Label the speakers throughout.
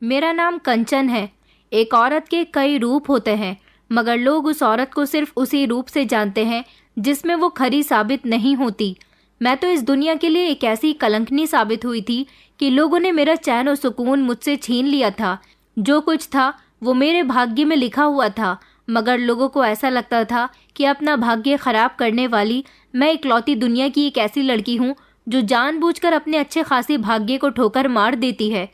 Speaker 1: मेरा नाम कंचन है। एक औरत के कई रूप होते हैं, मगर लोग उस औरत को सिर्फ उसी रूप से जानते हैं जिसमें वो खरी साबित नहीं होती। मैं तो इस दुनिया के लिए एक ऐसी कलंकनी साबित हुई थी कि लोगों ने मेरा चैन और सुकून मुझसे छीन लिया था। जो कुछ था वो मेरे भाग्य में लिखा हुआ था, मगर लोगों को ऐसा लगता था कि अपना भाग्य खराब करने वाली मैं इकलौती दुनिया की एक ऐसी लड़की हूँ जो जानबूझकर अपने अच्छे खासे भाग्य को ठोकर मार देती है।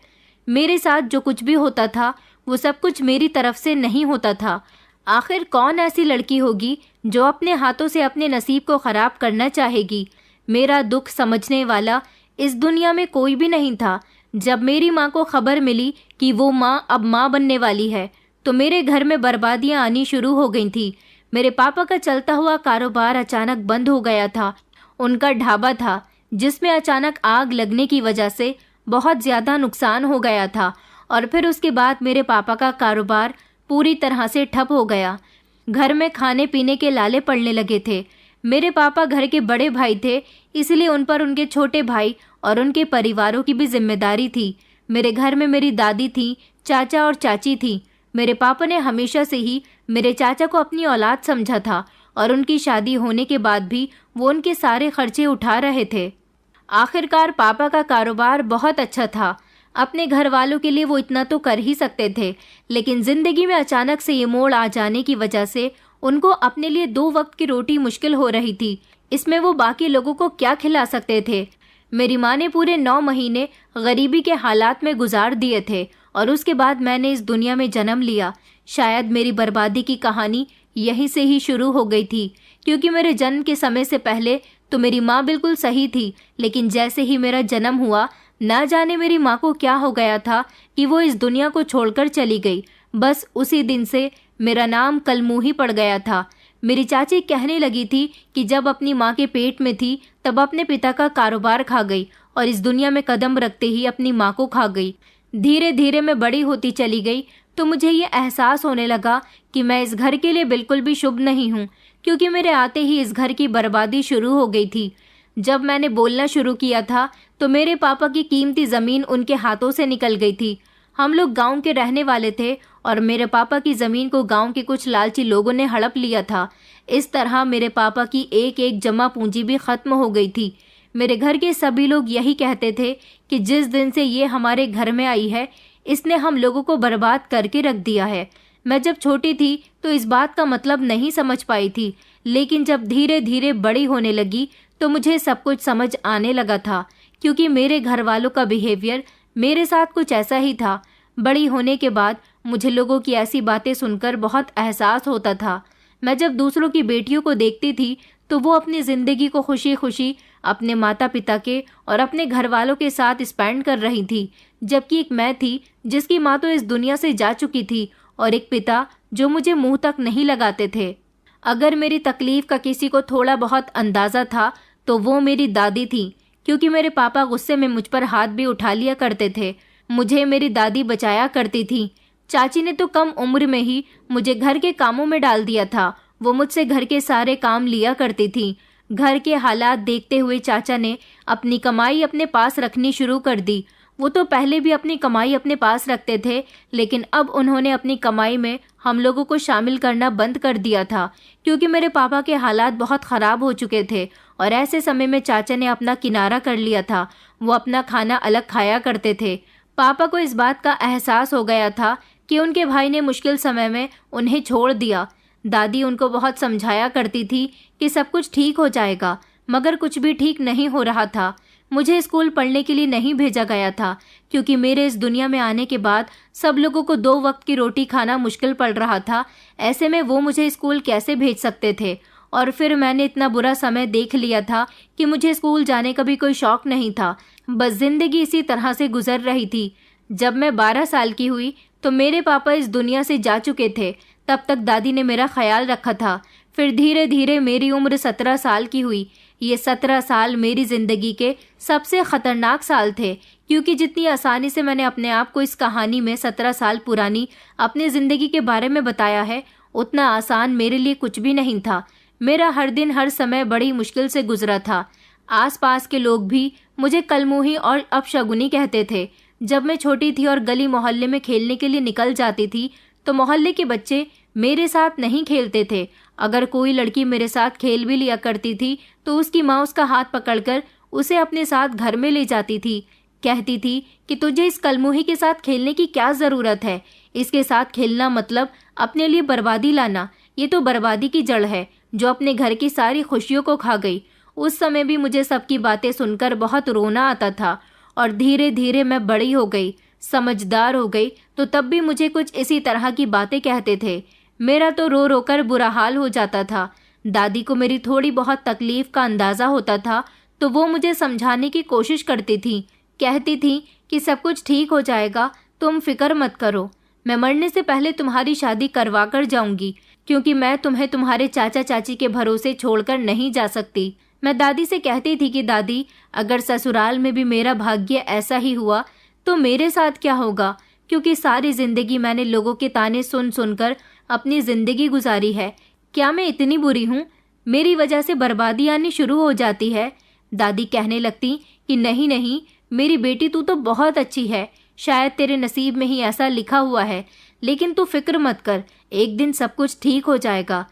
Speaker 1: मेरे साथ जो कुछ भी होता था वो सब कुछ मेरी तरफ से नहीं होता था। आखिर कौन ऐसी लड़की होगी जो अपने हाथों से अपने नसीब को खराब करना चाहेगी। मेरा दुख समझने वाला इस दुनिया में कोई भी नहीं था। जब मेरी माँ को खबर मिली कि वो माँ अब माँ बनने वाली है तो मेरे घर में बर्बादियाँ आनी शुरू हो गई थी। मेरे पापा का चलता हुआ कारोबार अचानक बंद हो गया था। उनका ढाबा था जिसमें अचानक आग लगने की वजह से बहुत ज़्यादा नुकसान हो गया था, और फिर उसके बाद मेरे पापा का कारोबार पूरी तरह से ठप हो गया। घर में खाने पीने के लाले पड़ने लगे थे। मेरे पापा घर के बड़े भाई थे, इसलिए उन पर उनके छोटे भाई और उनके परिवारों की भी जिम्मेदारी थी। मेरे घर में मेरी दादी थी, चाचा और चाची थी। मेरे पापा ने हमेशा से ही मेरे चाचा को अपनी औलाद समझा था और उनकी शादी होने के बाद भी वो उनके सारे खर्चे उठा रहे थे। आखिरकार पापा का कारोबार बहुत अच्छा था। अपने घर वालों के लिए वो इतना तो कर ही सकते थे, लेकिन जिंदगी में अचानक से ये मोड़ आ जाने की वजह से उनको अपने लिए 2 वक्त की रोटी मुश्किल हो रही थी। इसमें वो बाकी लोगों को क्या खिला सकते थे। मेरी माँ ने पूरे 9 महीने गरीबी के हालात में गुजार दिए थे और उसके बाद मैंने इस दुनिया में जन्म लिया। शायद मेरी बर्बादी की कहानी यहीं से ही शुरू हो गई थी, क्योंकि मेरे जन्म के समय से पहले तो मेरी माँ बिल्कुल सही थी, लेकिन जैसे ही मेरा जन्म हुआ ना जाने मेरी माँ को क्या हो गया था कि वो इस दुनिया को छोड़कर चली गई। बस उसी दिन से मेरा नाम कलमुही पड़ गया था। मेरी चाची कहने लगी थी कि जब अपनी माँ के पेट में थी तब अपने पिता का कारोबार खा गई और इस दुनिया में कदम रखते ही अपनी माँ को खा गई। धीरे धीरे मैं बड़ी होती चली गई तो मुझे ये एहसास होने लगा कि मैं इस घर के लिए बिल्कुल भी शुभ नहीं हूँ, क्योंकि मेरे आते ही इस घर की बर्बादी शुरू हो गई थी। जब मैंने बोलना शुरू किया था तो मेरे पापा की कीमती ज़मीन उनके हाथों से निकल गई थी। हम लोग गांव के रहने वाले थे और मेरे पापा की ज़मीन को गांव के कुछ लालची लोगों ने हड़प लिया था। इस तरह मेरे पापा की एक एक जमा पूंजी भी ख़त्म हो गई थी। मेरे घर के सभी लोग यही कहते थे कि जिस दिन से ये हमारे घर में आई है इसने हम लोगों को बर्बाद करके रख दिया है। मैं जब छोटी थी तो इस बात का मतलब नहीं समझ पाई थी, लेकिन जब धीरे धीरे बड़ी होने लगी तो मुझे सब कुछ समझ आने लगा था, क्योंकि मेरे घर वालों का बिहेवियर मेरे साथ कुछ ऐसा ही था। बड़ी होने के बाद मुझे लोगों की ऐसी बातें सुनकर बहुत एहसास होता था। मैं जब दूसरों की बेटियों को देखती थी तो वो अपनी ज़िंदगी को खुशी खुशी अपने माता पिता के और अपने घर वालों के साथ स्पेंड कर रही थी, जबकि एक मैं थी जिसकी माँ तो इस दुनिया से जा चुकी थी और एक पिता जो मुझे मुंह तक नहीं लगाते थे। अगर मेरी तकलीफ का किसी को थोड़ा बहुत अंदाज़ा था तो वो मेरी दादी थी, क्योंकि मेरे पापा गुस्से में मुझ पर हाथ भी उठा लिया करते थे। मुझे मेरी दादी बचाया करती थी। चाची ने तो कम उम्र में ही मुझे घर के कामों में डाल दिया था। वो मुझसे घर के सारे काम लिया करती थी। घर के हालात देखते हुए चाचा ने अपनी कमाई अपने पास रखनी शुरू कर दी। वो तो पहले भी अपनी कमाई अपने पास रखते थे, लेकिन अब उन्होंने अपनी कमाई में हम लोगों को शामिल करना बंद कर दिया था, क्योंकि मेरे पापा के हालात बहुत ख़राब हो चुके थे। और ऐसे समय में चाचा ने अपना किनारा कर लिया था। वो अपना खाना अलग खाया करते थे। पापा को इस बात का एहसास हो गया था कि उनके भाई ने मुश्किल समय में उन्हें छोड़ दिया। दादी उनको बहुत समझाया करती थी कि सब कुछ ठीक हो जाएगा, मगर कुछ भी ठीक नहीं हो रहा था। मुझे स्कूल पढ़ने के लिए नहीं भेजा गया था, क्योंकि मेरे इस दुनिया में आने के बाद सब लोगों को 2 वक्त की रोटी खाना मुश्किल पड़ रहा था। ऐसे में वो मुझे स्कूल कैसे भेज सकते थे। और फिर मैंने इतना बुरा समय देख लिया था कि मुझे स्कूल जाने का भी कोई शौक नहीं था। बस जिंदगी इसी तरह से गुजर रही थी। जब मैं 12 साल की हुई तो मेरे पापा इस दुनिया से जा चुके थे। तब तक दादी ने मेरा ख्याल रखा था। फिर धीरे धीरे मेरी उम्र 17 साल की हुई। ये 17 साल मेरी ज़िंदगी के सबसे ख़तरनाक साल थे, क्योंकि जितनी आसानी से मैंने अपने आप को इस कहानी में 17 साल पुरानी अपनी ज़िंदगी के बारे में बताया है, उतना आसान मेरे लिए कुछ भी नहीं था। मेरा हर दिन हर समय बड़ी मुश्किल से गुजरा था। आसपास के लोग भी मुझे कलमुही और अपशगुनी कहते थे। जब मैं छोटी थी और गली मोहल्ले में खेलने के लिए निकल जाती थी तो मोहल्ले के बच्चे मेरे साथ नहीं खेलते थे। अगर कोई लड़की मेरे साथ खेल भी लिया करती थी तो उसकी माँ उसका हाथ पकड़कर उसे अपने साथ घर में ले जाती थी। कहती थी कि तुझे इस कलमुही के साथ खेलने की क्या ज़रूरत है, इसके साथ खेलना मतलब अपने लिए बर्बादी लाना। ये तो बर्बादी की जड़ है जो अपने घर की सारी खुशियों को खा गई। उस समय भी मुझे सबकी बातें सुनकर बहुत रोना आता था और धीरे धीरे मैं बड़ी हो गई, समझदार हो गई, तो तब भी मुझे कुछ इसी तरह की बातें कहते थे। मेरा तो रो रो कर बुरा हाल हो जाता था। दादी को मेरी थोड़ी बहुत तकलीफ का अंदाज़ा होता था तो वो मुझे समझाने की कोशिश करती थी। कहती थी कि सब कुछ ठीक हो जाएगा, तुम फिक्र मत करो। मैं मरने से पहले तुम्हारी शादी करवा कर जाऊंगी, क्योंकि मैं तुम्हें तुम्हारे चाचा चाची के भरोसे छोड़कर नहीं जा सकती। मैं दादी से कहती थी कि दादी, अगर ससुराल में भी मेरा भाग्य ऐसा ही हुआ तो मेरे साथ क्या होगा, क्योंकि सारी जिंदगी मैंने लोगों के ताने सुन सुनकर अपनी जिंदगी गुजारी है। क्या मैं इतनी बुरी हूँ? मेरी वजह से बर्बादी आनी शुरू हो जाती है। दादी कहने लगती कि नहीं नहीं मेरी बेटी, तू तो बहुत अच्छी है, शायद तेरे नसीब में ही ऐसा लिखा हुआ है, लेकिन तू फिक्र मत कर, एक दिन सब कुछ ठीक हो जाएगा।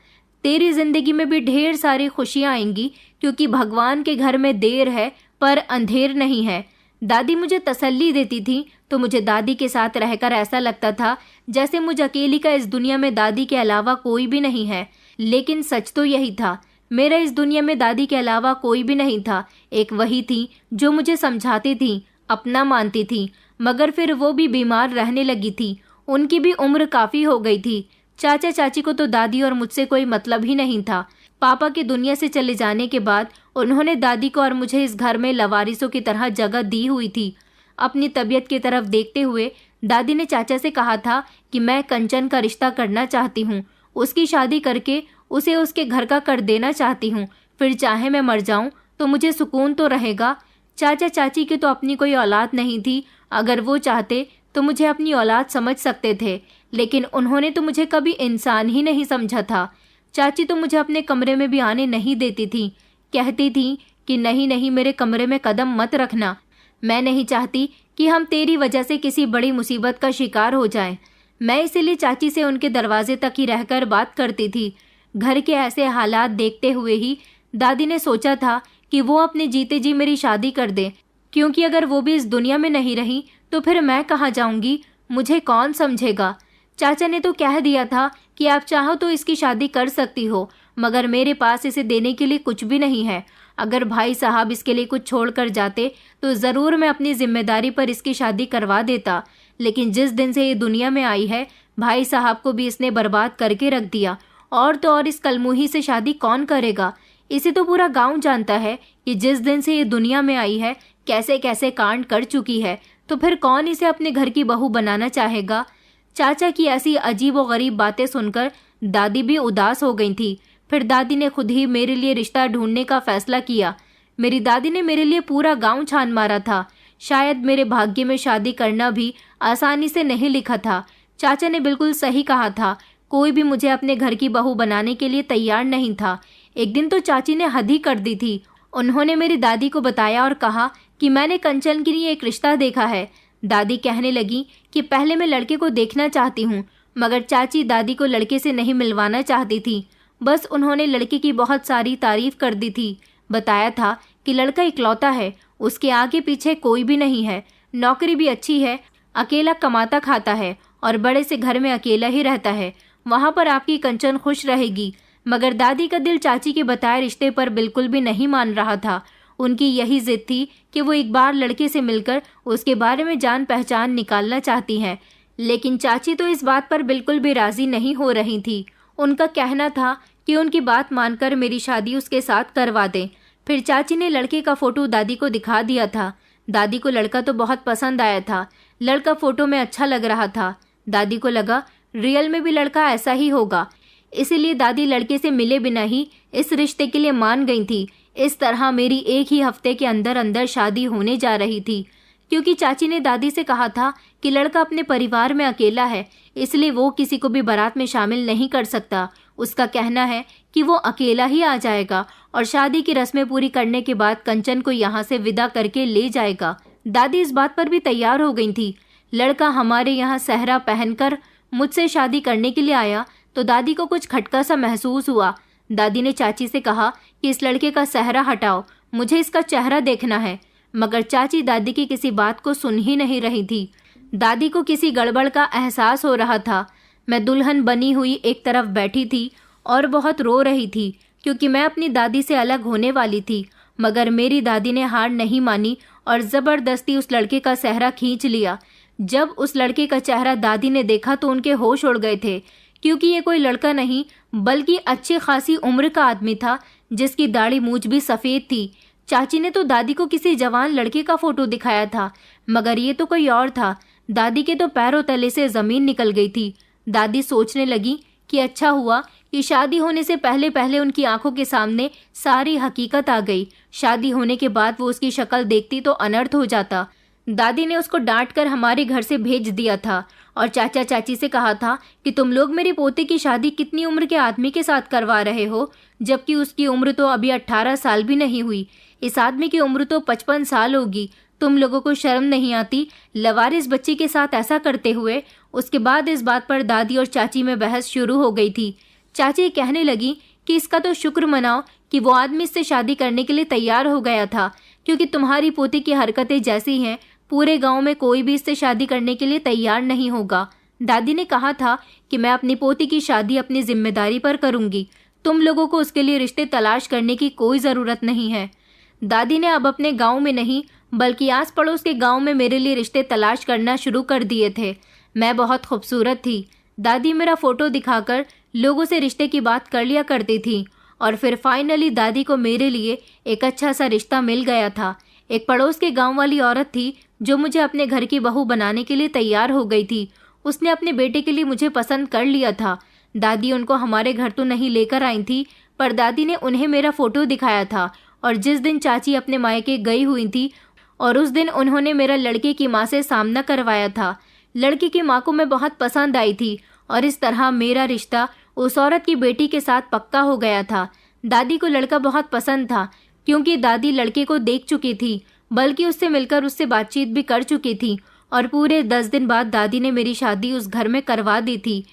Speaker 1: तेरी जिंदगी में भी ढेर सारी खुशियाँ आएंगी, क्योंकि भगवान के घर में देर है पर अंधेर नहीं है। दादी मुझे तसल्ली देती थी तो मुझे दादी के साथ रहकर ऐसा लगता था जैसे मुझ अकेली का इस दुनिया में दादी के अलावा कोई भी नहीं है। लेकिन सच तो यही था, मेरा इस दुनिया में दादी के अलावा कोई भी नहीं था। एक वही थी जो मुझे समझाती थी, अपना मानती थी, मगर फिर वो भी बीमार रहने लगी थी। उनकी भी उम्र काफ़ी हो गई थी। चाचा चाची को तो दादी और मुझसे कोई मतलब ही नहीं था। पापा के दुनिया से चले जाने के बाद उन्होंने दादी को और मुझे इस घर में लवारिसों की तरह जगह दी हुई थी। अपनी तबीयत की तरफ देखते हुए दादी ने चाचा से कहा था कि मैं कंचन का रिश्ता करना चाहती हूँ, उसकी शादी करके उसे उसके घर का कर देना चाहती हूँ, फिर चाहे मैं मर जाऊँ तो मुझे सुकून तो रहेगा। चाचा चाची की तो अपनी कोई औलाद नहीं थी, अगर वो चाहते तो मुझे अपनी औलाद समझ सकते थे, लेकिन उन्होंने तो मुझे कभी इंसान ही नहीं समझा था। चाची तो मुझे अपने कमरे में भी आने नहीं देती थी, कहती थी कि नहीं नहीं मेरे कमरे में कदम मत रखना, मैं नहीं चाहती कि हम तेरी वजह से किसी बड़ी मुसीबत का शिकार हो जाएं। मैं इसीलिए चाची से उनके दरवाजे तक ही रहकर बात करती थी। घर के ऐसे हालात देखते हुए ही दादी ने सोचा था कि वो अपने जीते जी मेरी शादी कर दे, क्योंकि अगर वो भी इस दुनिया में नहीं रही तो फिर मैं कहाँ जाऊंगी, मुझे कौन समझेगा। चाचा ने तो कह दिया था कि आप चाहो तो इसकी शादी कर सकती हो, मगर मेरे पास इसे देने के लिए कुछ भी नहीं है। अगर भाई साहब इसके लिए कुछ छोड़ कर जाते तो ज़रूर मैं अपनी जिम्मेदारी पर इसकी शादी करवा देता, लेकिन जिस दिन से ये दुनिया में आई है भाई साहब को भी इसने बर्बाद करके रख दिया। और तो और इस कलमुही से शादी कौन करेगा? इसे तो पूरा गांव जानता है कि जिस दिन से ये दुनिया में आई है कैसे कैसे कांड कर चुकी है, तो फिर कौन इसे अपने घर की बहू बनाना चाहेगा। चाचा की ऐसी अजीब व गरीब बातें सुनकर दादी भी उदास हो गई थी। फिर दादी ने खुद ही मेरे लिए रिश्ता ढूंढने का फैसला किया। मेरी दादी ने मेरे लिए पूरा गांव छान मारा था। शायद मेरे भाग्य में शादी करना भी आसानी से नहीं लिखा था। चाचा ने बिल्कुल सही कहा था, कोई भी मुझे अपने घर की बहू बनाने के लिए तैयार नहीं था। एक दिन तो चाची ने हद ही कर दी थी। उन्होंने मेरी दादी को बताया और कहा कि मैंने कंचन के लिए एक रिश्ता देखा है। दादी कहने लगी कि पहले मैं लड़के को देखना चाहती हूँ, मगर चाची दादी को लड़के से नहीं मिलवाना चाहती थी। बस उन्होंने लड़के की बहुत सारी तारीफ कर दी थी। बताया था कि लड़का इकलौता है, उसके आगे पीछे कोई भी नहीं है, नौकरी भी अच्छी है, अकेला कमाता खाता है और बड़े से घर में अकेला ही रहता है। वहाँ पर आपकी कंचन खुश रहेगी। मगर दादी का दिल चाची के बताए रिश्ते पर बिल्कुल भी नहीं मान रहा था। उनकी यही जिद थी कि वो एक बार लड़के से मिलकर उसके बारे में जान पहचान निकालना चाहती हैं। लेकिन चाची तो इस बात पर बिल्कुल भी राजी नहीं हो रही थी। उनका कहना था कि उनकी बात मानकर मेरी शादी उसके साथ करवा दें। फिर चाची ने लड़के का फोटो दादी को दिखा दिया था। दादी को लड़का तो बहुत पसंद आया था। लड़का फोटो में अच्छा लग रहा था। दादी को लगा रियल में भी लड़का ऐसा ही होगा, इसीलिए दादी लड़के से मिले बिना ही इस रिश्ते के लिए मान गई थी। इस तरह मेरी एक ही हफ्ते के अंदर अंदर शादी होने जा रही थी, क्योंकि चाची ने दादी से कहा था कि लड़का अपने परिवार में अकेला है, इसलिए वो किसी को भी बारात में शामिल नहीं कर सकता। उसका कहना है कि वो अकेला ही आ जाएगा और शादी की रस्में पूरी करने के बाद कंचन को यहाँ से विदा करके ले जाएगा। दादी इस बात पर भी तैयार हो गई थी। लड़का हमारे यहाँ सहरा पहनकर मुझसे शादी करने के लिए आया तो दादी को कुछ खटका सा महसूस हुआ। दादी ने चाची से कहा कि इस लड़के का सहरा हटाओ, मुझे इसका चेहरा देखना है। मगर चाची दादी की किसी बात को सुन ही नहीं रही थी। दादी को किसी गड़बड़ का एहसास हो रहा था। मैं दुल्हन बनी हुई एक तरफ बैठी थी और बहुत रो रही थी क्योंकि मैं अपनी दादी से अलग होने वाली थी। मगर मेरी दादी ने हार नहीं मानी और ज़बरदस्ती उस लड़के का सेहरा खींच लिया। जब उस लड़के का चेहरा दादी ने देखा तो उनके होश उड़ गए थे, क्योंकि ये कोई लड़का नहीं बल्कि अच्छी खासी उम्र का आदमी था जिसकी दाढ़ी मूंछ भी सफ़ेद थी। चाची ने तो दादी को किसी जवान लड़के का फोटो दिखाया था, मगर ये तो कोई और था। दादी के तो पैरों तले से ज़मीन निकल गई थी। दादी सोचने लगी कि अच्छा हुआ कि शादी होने से पहले पहले उनकी आंखों के सामने सारी हकीकत आ गई। शादी होने के बाद वो उसकी शक्ल देखती तो अनर्थ हो जाता। दादी ने उसको डांट कर हमारे घर से भेज दिया था और चाचा चाची से कहा था कि तुम लोग मेरे पोते की शादी कितनी उम्र के आदमी के साथ करवा रहे हो, जबकि उसकी उम्र तो अभी 18 साल भी नहीं हुई। इस आदमी की उम्र तो 55 साल होगी। तुम लोगों को शर्म नहीं आती लवारिस बच्ची के साथ ऐसा करते हुए। उसके बाद इस बात पर दादी और चाची में बहस शुरू हो गई थी। चाची कहने लगी कि इसका तो शुक्र मनाओ कि वो आदमी इससे शादी करने के लिए तैयार हो गया था, क्योंकि तुम्हारी पोती की हरकतें जैसी हैं पूरे गांव में कोई भी इससे शादी करने के लिए तैयार नहीं होगा। दादी ने कहा था कि मैं अपनी पोती की शादी अपनी जिम्मेदारी पर करूंगी, तुम लोगों को उसके लिए रिश्ते तलाश करने की कोई ज़रूरत नहीं है। दादी ने अब अपने गांव में नहीं बल्कि आस पड़ोस के गांव में मेरे लिए रिश्ते तलाश करना शुरू कर दिए थे। मैं बहुत खूबसूरत थी। दादी मेरा फ़ोटो दिखाकर लोगों से रिश्ते की बात कर लिया करती थी और फिर फाइनली दादी को मेरे लिए एक अच्छा सा रिश्ता मिल गया था। एक पड़ोस के गांव वाली औरत थी जो मुझे अपने घर की बहू बनाने के लिए तैयार हो गई थी। उसने अपने बेटे के लिए मुझे पसंद कर लिया था। दादी उनको हमारे घर तो नहीं लेकर आई थी, पर दादी ने उन्हें मेरा फ़ोटो दिखाया था और जिस दिन चाची अपने मायके गई हुई थी और उस दिन उन्होंने मेरा लड़के की माँ से सामना करवाया था। लड़की की माँ को मैं बहुत पसंद आई थी और इस तरह मेरा रिश्ता उस औरत की बेटी के साथ पक्का हो गया था। दादी को लड़का बहुत पसंद था, क्योंकि दादी लड़के को देख चुकी थी, बल्कि उससे मिलकर उससे बातचीत भी कर चुकी थी और पूरे 10 दिन बाद दादी ने मेरी शादी उस घर में करवा दी थी।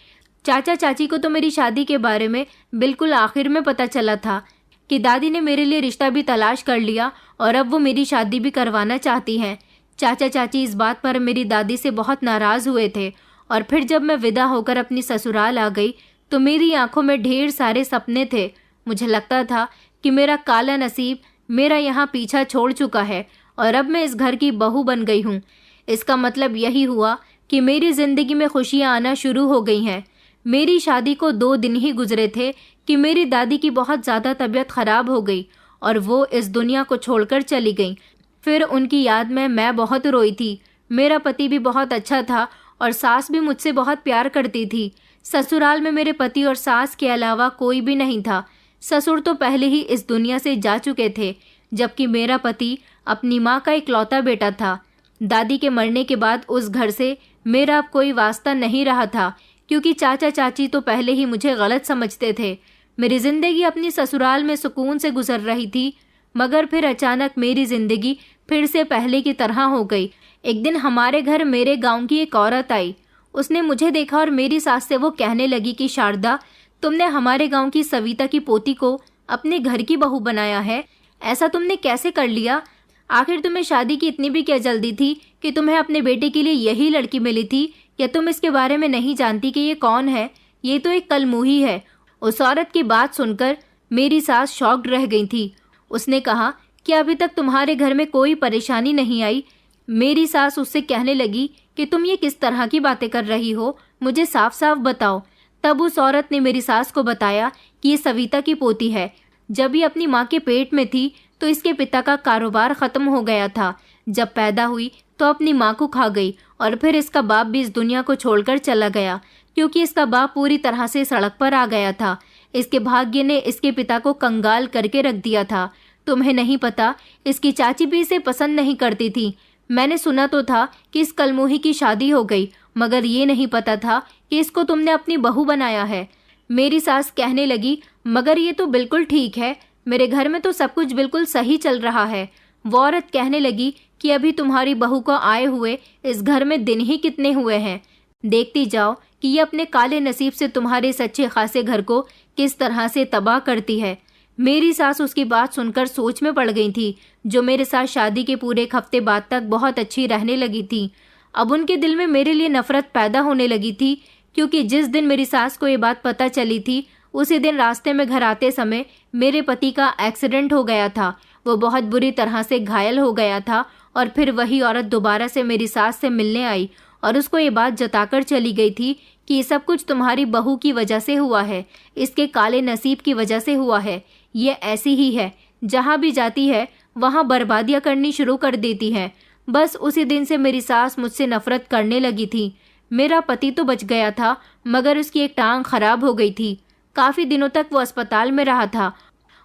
Speaker 1: चाचा चाची को तो मेरी शादी के बारे में बिल्कुल आखिर में पता चला था कि दादी ने मेरे लिए रिश्ता भी तलाश कर लिया और अब वो मेरी शादी भी करवाना चाहती हैं। चाचा चाची इस बात पर मेरी दादी से बहुत नाराज़ हुए थे और फिर जब मैं विदा होकर अपनी ससुराल आ गई तो मेरी आंखों में ढेर सारे सपने थे। मुझे लगता था कि मेरा काला नसीब मेरा यहाँ पीछा छोड़ चुका है और अब मैं इस घर की बहू बन गई हूँ। इसका मतलब यही हुआ कि मेरी ज़िंदगी में खुशियाँ आना शुरू हो गई हैं। मेरी शादी को 2 दिन ही गुजरे थे कि मेरी दादी की बहुत ज़्यादा तबीयत ख़राब हो गई और वो इस दुनिया को छोड़कर चली गई। फिर उनकी याद में मैं बहुत रोई थी। मेरा पति भी बहुत अच्छा था और सास भी मुझसे बहुत प्यार करती थी। ससुराल में मेरे पति और सास के अलावा कोई भी नहीं था। ससुर तो पहले ही इस दुनिया से जा चुके थे, जबकि मेरा पति अपनी माँ का इकलौता बेटा था। दादी के मरने के बाद उस घर से मेरा अब कोई वास्ता नहीं रहा था, क्योंकि चाचा चाची तो पहले ही मुझे गलत समझते थे। मेरी ज़िंदगी अपनी ससुराल में सुकून से गुजर रही थी, मगर फिर अचानक मेरी ज़िंदगी फिर से पहले की तरह हो गई। एक दिन हमारे घर मेरे गांव की एक औरत आई। उसने मुझे देखा और मेरी सास से वो कहने लगी कि शारदा, तुमने हमारे गांव की सविता की पोती को अपने घर की बहू बनाया है। ऐसा तुमने कैसे कर लिया? आखिर तुम्हें शादी की इतनी भी क्या जल्दी थी कि तुम्हें अपने बेटे के लिए यही लड़की मिली थी? या तुम इसके बारे में नहीं जानती कि ये कौन है? ये तो एक कलमुही है। उस औरत की बात सुनकर मेरी सास शॉक्ड रह गई थी। उसने कहा कि अभी तक तुम्हारे घर में कोई परेशानी नहीं आई। मेरी सास उससे कहने लगी कि तुम ये किस तरह की बातें कर रही हो, मुझे साफ साफ बताओ। तब उस औरत ने मेरी सास को बताया कि ये सविता की पोती है। जब ये अपनी माँ के पेट में थी तो इसके पिता का कारोबार ख़त्म हो गया था। जब पैदा हुई तो अपनी माँ को खा गई और फिर इसका बाप भी इस दुनिया को छोड़कर चला गया, क्योंकि इसका बाप पूरी तरह से सड़क पर आ गया था। इसके भाग्य ने इसके पिता को कंगाल करके रख दिया था। तुम्हें नहीं पता, इसकी चाची भी इसे पसंद नहीं करती थी। मैंने सुना तो था कि इस कलमुही की शादी हो गई, मगर ये नहीं पता था कि इसको तुमने अपनी बहू बनाया है। मेरी सास कहने लगी, मगर ये तो बिल्कुल ठीक है, मेरे घर में तो सब कुछ बिल्कुल सही चल रहा है। वो औरत कहने लगी कि अभी तुम्हारी बहू को आए हुए इस घर में दिन ही कितने हुए हैं। देखती जाओ कि ये अपने काले नसीब से तुम्हारे सच्चे खासे घर को किस तरह से तबाह करती है। मेरी सास उसकी बात सुनकर सोच में पड़ गई थी, जो मेरे साथ शादी के पूरे एक हफ्ते बाद तक बहुत अच्छी रहने लगी थी। अब उनके दिल में मेरे लिए नफरत पैदा होने लगी थी, क्योंकि जिस दिन मेरी सास को ये बात पता चली थी उसी दिन रास्ते में घर आते समय मेरे पति का एक्सीडेंट हो गया था। वो बहुत बुरी तरह से घायल हो गया था और फिर वही औरत दोबारा से मेरी सास से मिलने आई और उसको ये बात जताकर चली गई थी कि ये सब कुछ तुम्हारी बहू की वजह से हुआ है, इसके काले नसीब की वजह से हुआ है। ये ऐसी ही है, जहाँ भी जाती है वहाँ बर्बादियाँ करनी शुरू कर देती है। बस उसी दिन से मेरी सास मुझसे नफरत करने लगी थी। मेरा पति तो बच गया था, मगर उसकी एक टांग खराब हो गई थी। काफ़ी दिनों तक वो अस्पताल में रहा था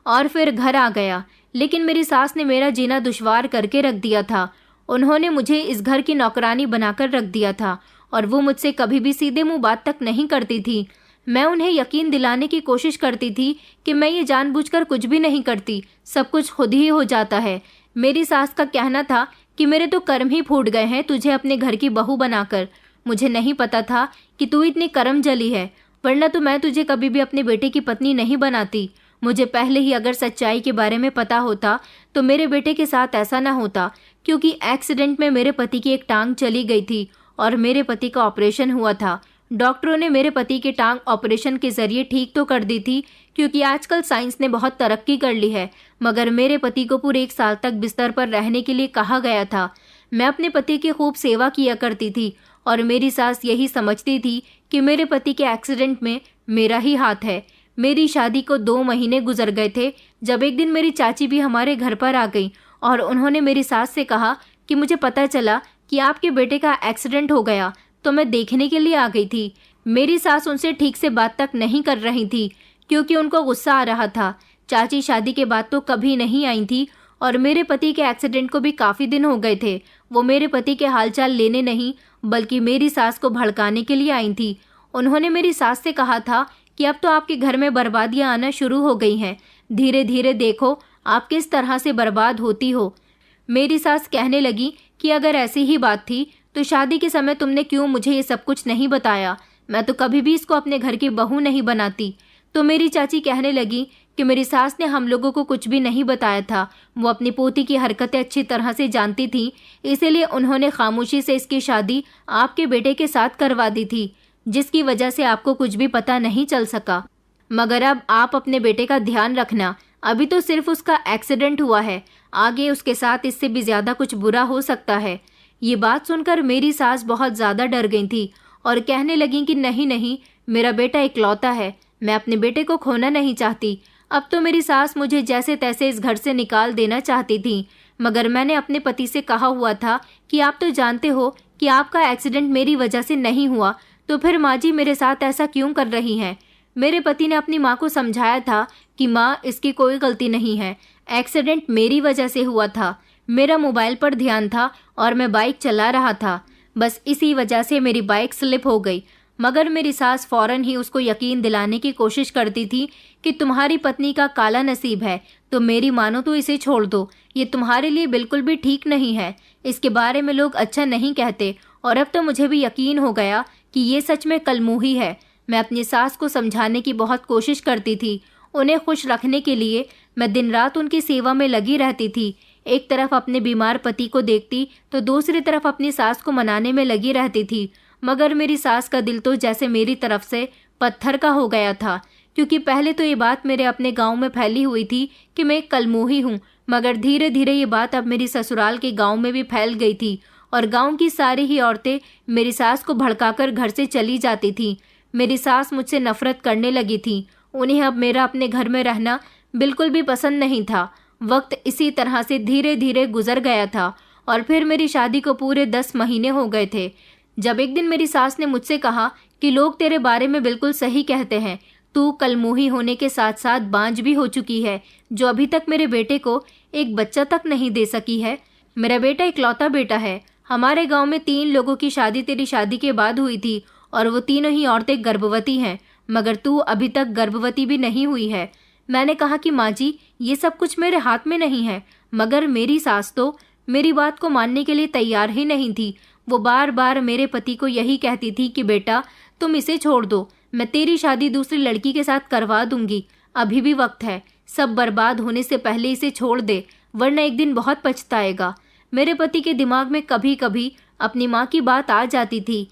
Speaker 1: और फिर घर आ गया, लेकिन मेरी सास ने मेरा जीना दुश्वार करके रख दिया था। उन्होंने मुझे इस घर की नौकरानी बनाकर रख दिया था और वो मुझसे कभी भी सीधे मुंह बात तक नहीं करती थी। मैं उन्हें यकीन दिलाने की कोशिश करती थी कि मैं ये जानबूझकर कुछ भी नहीं करती, सब कुछ खुद ही हो जाता है। मेरी सास का कहना था कि मेरे तो कर्म ही फूट गए हैं तुझे अपने घर की बहू बनाकर। मुझे नहीं पता था कि तू इतनी कर्म जली है, वरना तो मैं तुझे कभी भी अपने बेटे की पत्नी नहीं बनाती। मुझे पहले ही अगर सच्चाई के बारे में पता होता तो मेरे बेटे के साथ ऐसा ना होता, क्योंकि एक्सीडेंट में मेरे पति की एक टांग चली गई थी और मेरे पति का ऑपरेशन हुआ था। डॉक्टरों ने मेरे पति की टांग ऑपरेशन के जरिए ठीक तो कर दी थी, क्योंकि आजकल साइंस ने बहुत तरक्की कर ली है, मगर मेरे पति को पूरे 1 साल तक बिस्तर पर रहने के लिए कहा गया था। मैं अपने पति की खूब सेवा किया करती थी और मेरी सास यही समझती थी कि मेरे पति के एक्सीडेंट में मेरा ही हाथ है। मेरी शादी को 2 महीने गुजर गए थे जब एक दिन मेरी चाची भी हमारे घर पर आ गई और उन्होंने मेरी सास से कहा कि मुझे पता चला कि आपके बेटे का एक्सीडेंट हो गया, तो मैं देखने के लिए आ गई थी। मेरी सास उनसे ठीक से बात तक नहीं कर रही थी, क्योंकि उनको गुस्सा आ रहा था। चाची शादी के बाद तो कभी नहीं आई थी और मेरे पति के एक्सीडेंट को भी काफ़ी दिन हो गए थे। वो मेरे पति के हालचाल लेने नहीं, बल्कि मेरी सास को भड़काने के लिए आई थी। उन्होंने मेरी सास से कहा था कि अब तो आपके घर में बर्बादियां आना शुरू हो गई हैं, धीरे धीरे देखो आप किस तरह से बर्बाद होती हो। मेरी सास कहने लगी कि अगर ऐसी ही बात थी तो शादी के समय तुमने क्यों मुझे ये सब कुछ नहीं बताया, मैं तो कभी भी इसको अपने घर की बहू नहीं बनाती। तो मेरी चाची कहने लगी कि मेरी सास ने हम लोगों को कुछ भी नहीं बताया था, वो अपनी पोती की हरकतें अच्छी तरह से जानती थी, इसीलिए उन्होंने खामोशी से इसकी शादी आपके बेटे के साथ करवा दी थी, जिसकी वजह से आपको कुछ भी पता नहीं चल सका। मगर अब आप अपने बेटे का ध्यान रखना, अभी तो सिर्फ उसका एक्सीडेंट हुआ है, आगे उसके साथ इससे भी ज़्यादा कुछ बुरा हो सकता है। ये बात सुनकर मेरी सास बहुत ज़्यादा डर गई थी और कहने लगी कि नहीं नहीं, मेरा बेटा इकलौता है, मैं अपने बेटे को खोना नहीं चाहती। अब तो मेरी सास मुझे जैसे तैसे इस घर से निकाल देना चाहती थी, मगर मैंने अपने पति से कहा हुआ था कि आप तो जानते हो कि आपका एक्सीडेंट मेरी वजह से नहीं हुआ, तो फिर माँ जी मेरे साथ ऐसा क्यों कर रही हैं। मेरे पति ने अपनी माँ को समझाया था कि माँ इसकी कोई गलती नहीं है, एक्सीडेंट मेरी वजह से हुआ था, मेरा मोबाइल पर ध्यान था और मैं बाइक चला रहा था, बस इसी वजह से मेरी बाइक स्लिप हो गई। मगर मेरी सास फौरन ही उसको यकीन दिलाने की कोशिश करती थी कि तुम्हारी पत्नी का काला नसीब है, तो मेरी मानो तो इसे छोड़ दो, ये तुम्हारे लिए बिल्कुल भी ठीक नहीं है, इसके बारे में लोग अच्छा नहीं कहते। और अब तो मुझे भी यकीन हो गया कि ये सच में कलमुही है। मैं अपनी सास को समझाने की बहुत कोशिश करती थी, उन्हें खुश रखने के लिए मैं दिन रात उनकी सेवा में लगी रहती थी। एक तरफ अपने बीमार पति को देखती तो दूसरी तरफ अपनी सास को मनाने में लगी रहती थी, मगर मेरी सास का दिल तो जैसे मेरी तरफ से पत्थर का हो गया था, क्योंकि पहले तो ये बात मेरे अपने गांव में फैली हुई थी कि मैं एक कलमुही हूँ, मगर धीरे धीरे ये बात अब मेरी ससुराल के गांव में भी फैल गई थी और गांव की सारी ही औरतें मेरी सास को भड़काकर घर से चली जाती थी। मेरी सास मुझसे नफरत करने लगी थी, उन्हें अब मेरा अपने घर में रहना बिल्कुल भी पसंद नहीं था। वक्त इसी तरह से धीरे धीरे गुजर गया था और फिर मेरी शादी को पूरे 10 महीने हो गए थे, जब एक दिन मेरी सास ने मुझसे कहा कि लोग तेरे बारे में बिल्कुल सही कहते हैं, तू कलमुही होने के साथ साथ बांझ भी हो चुकी है, जो अभी तक मेरे बेटे को एक बच्चा तक नहीं दे सकी है। मेरा बेटा इकलौता बेटा है। हमारे गांव में 3 लोगों की शादी तेरी शादी के बाद हुई थी और वो तीनों ही औरतें गर्भवती हैं, मगर तू अभी तक गर्भवती भी नहीं हुई है। मैंने कहा कि माँ जी ये सब कुछ मेरे हाथ में नहीं है, मगर मेरी सास तो मेरी बात को मानने के लिए तैयार ही नहीं थी। वो बार बार मेरे पति को यही कहती थी कि बेटा तुम इसे छोड़ दो, मैं तेरी शादी दूसरी लड़की के साथ करवा दूंगी, अभी भी वक्त है, सब बर्बाद होने से पहले इसे छोड़ दे, वरना एक दिन बहुत पछताएगा। मेरे पति के दिमाग में कभी कभी अपनी माँ की बात आ जाती थी,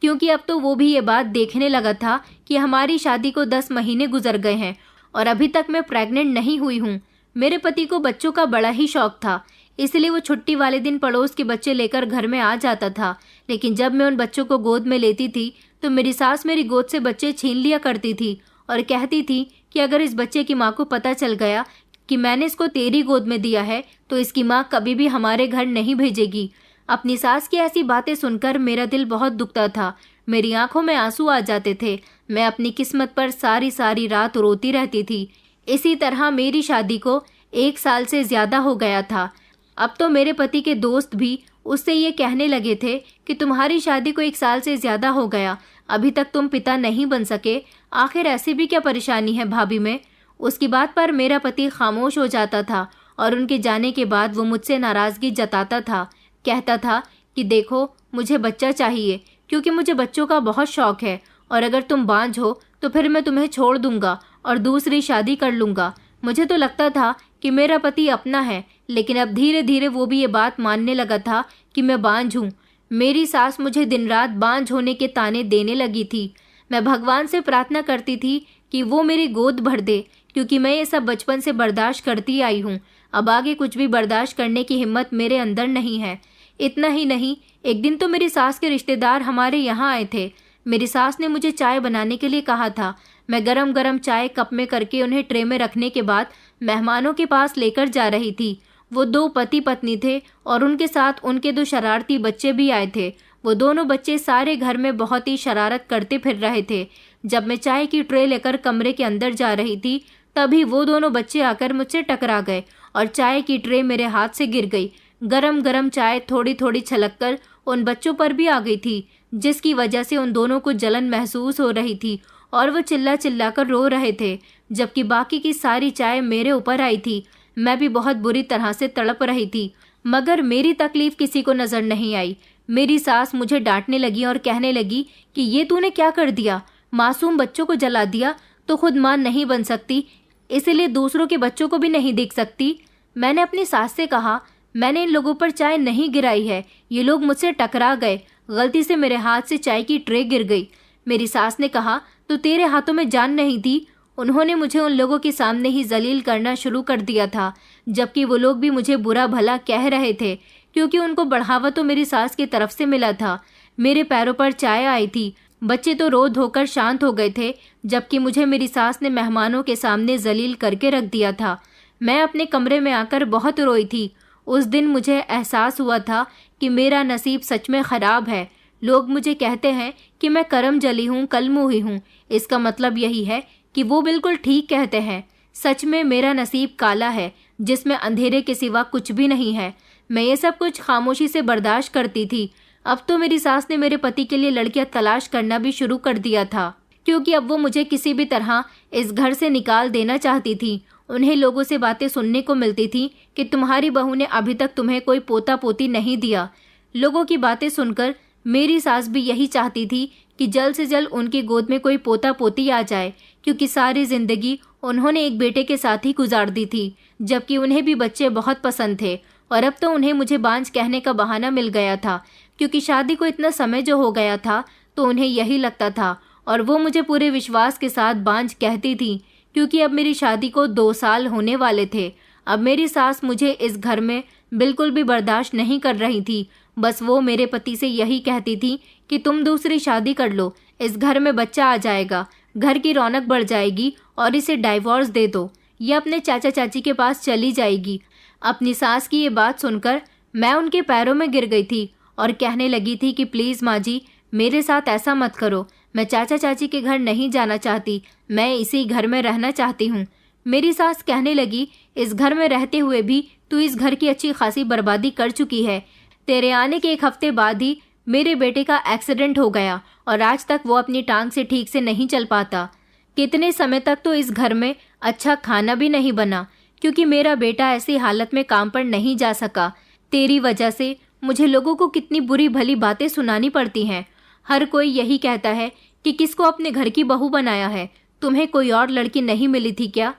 Speaker 1: क्योंकि अब तो वो भी ये बात देखने लगा था कि हमारी शादी को 10 महीने गुजर गए हैं और अभी तक मैं प्रेग्नेंट नहीं हुई हूँ। मेरे पति को बच्चों का बड़ा ही शौक था, इसलिए वो छुट्टी वाले दिन पड़ोस के बच्चे लेकर घर में आ जाता था। लेकिन जब मैं उन बच्चों को गोद में लेती थी तो मेरी सास मेरी गोद से बच्चे छीन लिया करती थी और कहती थी कि अगर इस बच्चे की माँ को पता चल गया कि मैंने इसको तेरी गोद में दिया है तो इसकी माँ कभी भी हमारे घर नहीं भेजेगी। अपनी सास की ऐसी बातें सुनकर मेरा दिल बहुत दुखता था, मेरी आंखों में आंसू आ जाते थे। मैं अपनी किस्मत पर सारी सारी रात रोती रहती थी। इसी तरह मेरी शादी को 1 साल से ज्यादा हो गया था। अब तो मेरे पति के दोस्त भी उससे ये कहने लगे थे कि तुम्हारी शादी को 1 साल से ज्यादा हो गया, अभी तक तुम पिता नहीं बन सके, आखिर ऐसी भी क्या परेशानी है भाभी में। उसकी बात पर मेरा पति खामोश हो जाता था और उनके जाने के बाद वो मुझसे नाराजगी जताता था। कहता था कि देखो मुझे बच्चा चाहिए क्योंकि मुझे बच्चों का बहुत शौक है, और अगर तुम बांझ हो तो फिर मैं तुम्हें छोड़ दूंगा और दूसरी शादी कर लूंगा। मुझे तो लगता था कि मेरा पति अपना है, लेकिन अब धीरे धीरे वो भी ये बात मानने लगा था कि मैं बांझ हूँ। मेरी सास मुझे दिन रात बांझ होने के ताने देने लगी थी। मैं भगवान से प्रार्थना करती थी कि वो मेरी गोद भर दे, क्योंकि मैं ये सब बचपन से बर्दाश्त करती आई हूँ। अब आगे कुछ भी बर्दाश्त करने की हिम्मत मेरे अंदर नहीं है। इतना ही नहीं, एक दिन तो मेरी सास के रिश्तेदार हमारे यहाँ आए थे। मेरी सास ने मुझे चाय बनाने के लिए कहा था। मैं गरम गरम चाय कप में करके उन्हें ट्रे में रखने के बाद मेहमानों के पास लेकर जा रही थी। वो 2 पति पत्नी थे और उनके साथ उनके 2 शरारती बच्चे भी आए थे। वो दोनों बच्चे सारे घर में बहुत ही शरारत करते फिर रहे थे। जब मैं चाय की ट्रे लेकर कमरे के अंदर जा रही थी तभी वो दोनों बच्चे आकर मुझसे टकरा गए और चाय की ट्रे मेरे हाथ से गिर गई। गरम गरम चाय थोड़ी थोड़ी छलककर उन बच्चों पर भी आ गई थी, जिसकी वजह से उन दोनों को जलन महसूस हो रही थी और वो चिल्ला चिल्ला कर रो रहे थे, जबकि बाकी की सारी चाय मेरे ऊपर आई थी। मैं भी बहुत बुरी तरह से तड़प रही थी, मगर मेरी तकलीफ किसी को नजर नहीं आई। मेरी सास मुझे डांटने लगी और कहने लगी कि ये तूने क्या कर दिया, मासूम बच्चों को जला दिया तो खुद मां नहीं बन सकती, इसलिए दूसरों के बच्चों को भी नहीं देख सकती। मैंने अपनी सास से कहा, मैंने इन लोगों पर चाय नहीं गिराई है, ये लोग मुझसे टकरा गए, गलती से मेरे हाथ से चाय की ट्रे गिर गई। मेरी सास ने कहा, तो तेरे हाथों में जान नहीं थी। उन्होंने मुझे उन लोगों के सामने ही जलील करना शुरू कर दिया था, जबकि वो लोग भी मुझे बुरा भला कह रहे थे, क्योंकि उनको बढ़ावा तो मेरी सास की तरफ से मिला था। मेरे पैरों पर चाय आई थी, बच्चे तो रो धोकर शांत हो गए थे, जबकि मुझे मेरी सास ने मेहमानों के सामने जलील करके रख दिया था। मैं अपने कमरे में आकर बहुत रोई थी। उस दिन मुझे एहसास हुआ था कि मेरा नसीब सच में खराब है। लोग मुझे कहते हैं कि मैं करम जली हूँ, कलमुही हूँ। इसका मतलब यही है कि वो बिल्कुल ठीक कहते हैं। सच में मेरा नसीब काला है, जिसमें अंधेरे के सिवा कुछ भी नहीं है। मैं ये सब कुछ खामोशी से बर्दाश्त करती थी। अब तो मेरी सास ने मेरे पति के लिए लड़कियां तलाश करना भी शुरू कर दिया था, क्योंकि अब वो मुझे किसी भी तरह इस घर से निकाल देना चाहती थी। उन्हें लोगों से बातें सुनने को मिलती थी कि तुम्हारी बहू ने अभी तक तुम्हें कोई पोता पोती नहीं दिया। लोगों की बातें सुनकर मेरी सास भी यही चाहती थी कि जल्द से जल्द उनकी गोद में कोई पोता पोती आ जाए, क्योंकि सारी जिंदगी उन्होंने एक बेटे के साथ ही गुजार दी थी, जबकि उन्हें भी बच्चे बहुत पसंद थे। और अब तो उन्हें मुझे बांझ कहने का बहाना मिल गया था, क्योंकि शादी को इतना समय जो हो गया था तो उन्हें यही लगता था, और वो मुझे पूरे विश्वास के साथ बांझ कहती थी, क्योंकि अब मेरी शादी को 2 साल होने वाले थे। अब मेरी सास मुझे इस घर में बिल्कुल भी बर्दाश्त नहीं कर रही थी। बस वो मेरे पति से यही कहती थी कि तुम दूसरी शादी कर लो, इस घर में बच्चा आ जाएगा, घर की रौनक बढ़ जाएगी, और इसे डाइवोर्स दे दो, ये अपने चाचा चाची के पास चली जाएगी। अपनी सास की ये बात सुनकर मैं उनके पैरों में गिर गई थी और कहने लगी थी कि प्लीज़ माँ जी, मेरे साथ ऐसा मत करो, मैं चाचा चाची के घर नहीं जाना चाहती, मैं इसी घर में रहना चाहती हूँ। मेरी सास कहने लगी, इस घर में रहते हुए भी तू इस घर की अच्छी खासी बर्बादी कर चुकी है। तेरे आने के 1 हफ्ते बाद ही मेरे बेटे का एक्सीडेंट हो गया और आज तक वो अपनी टांग से ठीक से नहीं चल पाता। कितने समय तक तो इस घर में अच्छा खाना भी नहीं बना, क्योंकि मेरा बेटा ऐसी हालत में काम पर नहीं जा सका। तेरी वजह से मुझे लोगों को कितनी बुरी भली बातें सुनानी पड़ती हैं। हर कोई यही कहता है कि किसको अपने घर की बहू बनाया है, तुम्हें कोई और लड़की नहीं मिली थी क्या?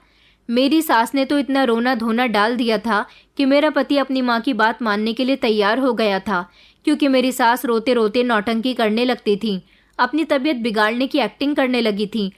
Speaker 1: मेरी सास ने तो इतना रोना धोना डाल दिया था कि मेरा पति अपनी माँ की बात मानने के लिए तैयार हो गया था, क्योंकि मेरी सास रोते रोते नौटंकी करने लगती थी, अपनी तबीयत बिगाड़ने की एक्टिंग करने लगी थी,